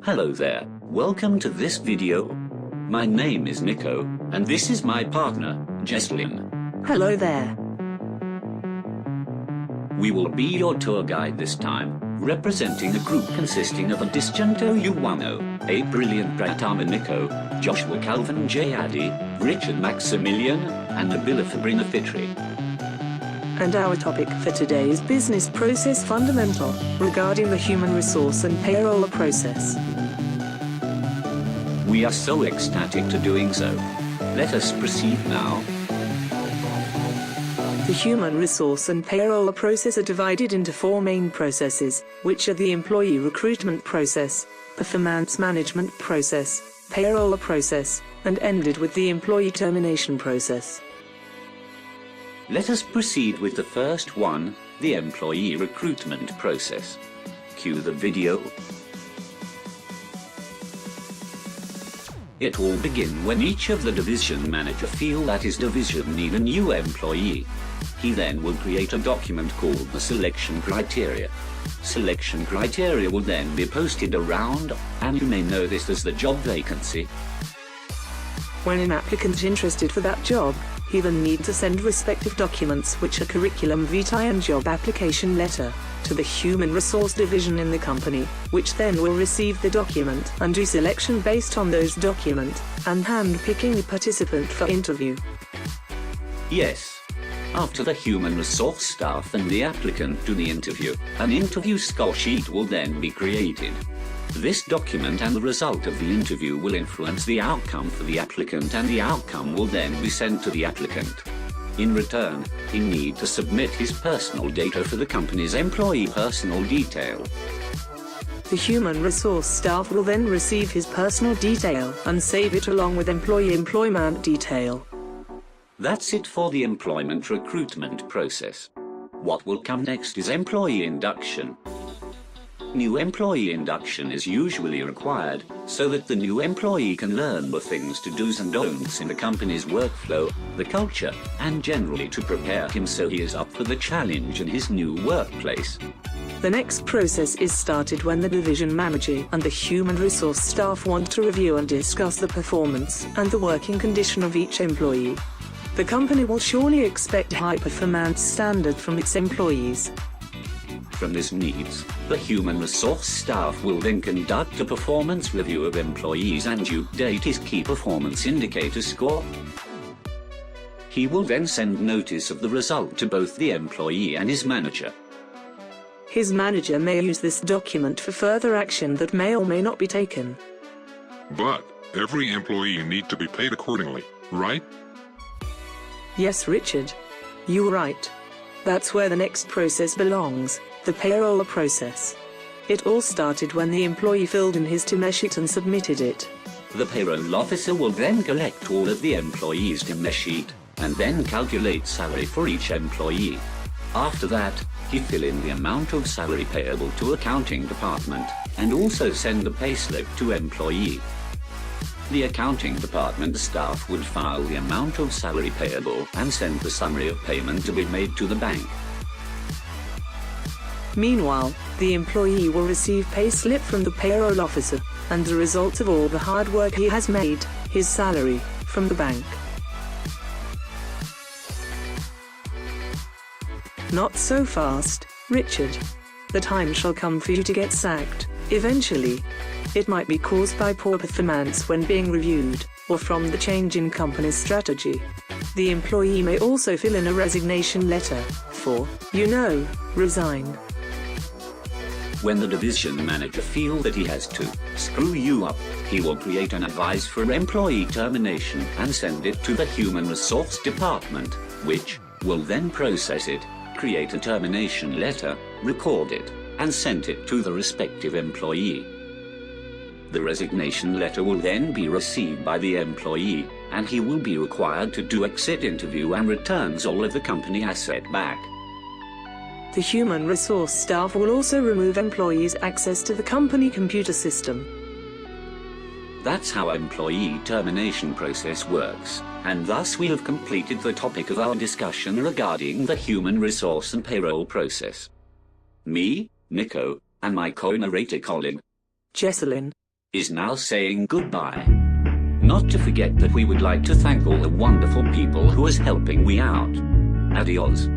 Hello there, welcome to this video. My name is Nico, and this is my partner, Jesslyn. Hello there. We will be your tour guide this time, representing a group consisting of a disjunto Uwano, a brilliant Pratama Niko, Joshua Calvin J. Addy, Richard Maximilian, and Nabila Fabrina Fitri. And our topic for today is business process fundamental, regarding the human resource and payroll process. We are so ecstatic to doing so. Let us proceed now. The human resource and payroll process are divided into four main processes, which are the employee recruitment process, performance management process, payroll process, and ended with the employee termination process. Let us proceed with the first one, the employee recruitment process. Cue the video. It will begin when each of the division manager feel that his division need a new employee. He then will create a document called the selection criteria. Selection criteria will then be posted around, and you may know this as the job vacancy. When an applicant is interested for that job, he then needs to send respective documents, which are curriculum vitae and job application letter, to the human resource division in the company, which then will receive the document and do selection based on those documents, and hand-picking the participant for interview. Yes. After the human resource staff and the applicant do the interview, an interview score sheet will then be created. This document and the result of the interview will influence the outcome for the applicant, and the outcome will then be sent to the applicant. In return, he needs to submit his personal data for the company's employee personal detail. The human resource staff will then receive his personal detail and save it along with employee employment detail. That's it for the employment recruitment process. What will come next is employee induction. New employee induction is usually required, so that the new employee can learn the things to do's and don'ts in the company's workflow, the culture, and generally to prepare him so he is up for the challenge in his new workplace. The next process is started when the division manager and the human resource staff want to review and discuss the performance and the working condition of each employee. The company will surely expect high performance standard from its employees. From this needs, the human resource staff will then conduct a performance review of employees and update his key performance indicator score. He will then send notice of the result to both the employee and his manager. His manager may use this document for further action that may or may not be taken. But every employee needs to be paid accordingly, right? Yes, Richard. You're right. That's where the next process belongs, the payroll process. It all started when the employee filled in his time sheet and submitted it. The payroll officer will then collect all of the employees' time sheet, and then calculate salary for each employee. After that, he fill in the amount of salary payable to accounting department, and also send the payslip to employee. The accounting department staff would file the amount of salary payable and send the summary of payment to be made to the bank. Meanwhile, the employee will receive payslip from the payroll officer, and the result of all the hard work he has made, his salary, from the bank. Not so fast, Richard. The time shall come for you to get sacked, eventually. It might be caused by poor performance when being reviewed, or from the change in company's strategy. The employee may also fill in a resignation letter, for, resign. When the division manager feels that he has to screw you up, he will create an advice for employee termination and send it to the human resource department, which will then process it, create a termination letter, record it, and send it to the respective employee. The resignation letter will then be received by the employee, and he will be required to do exit interview and returns all of the company asset back. The human resource staff will also remove employees' access to the company computer system. That's how employee termination process works, and thus we have completed the topic of our discussion regarding the human resource and payroll process. Me, Nico, and my co-narrator colleague, Jesselyn. is now saying goodbye. Not to forget that we would like to thank all the wonderful people who is helping we out. Adios.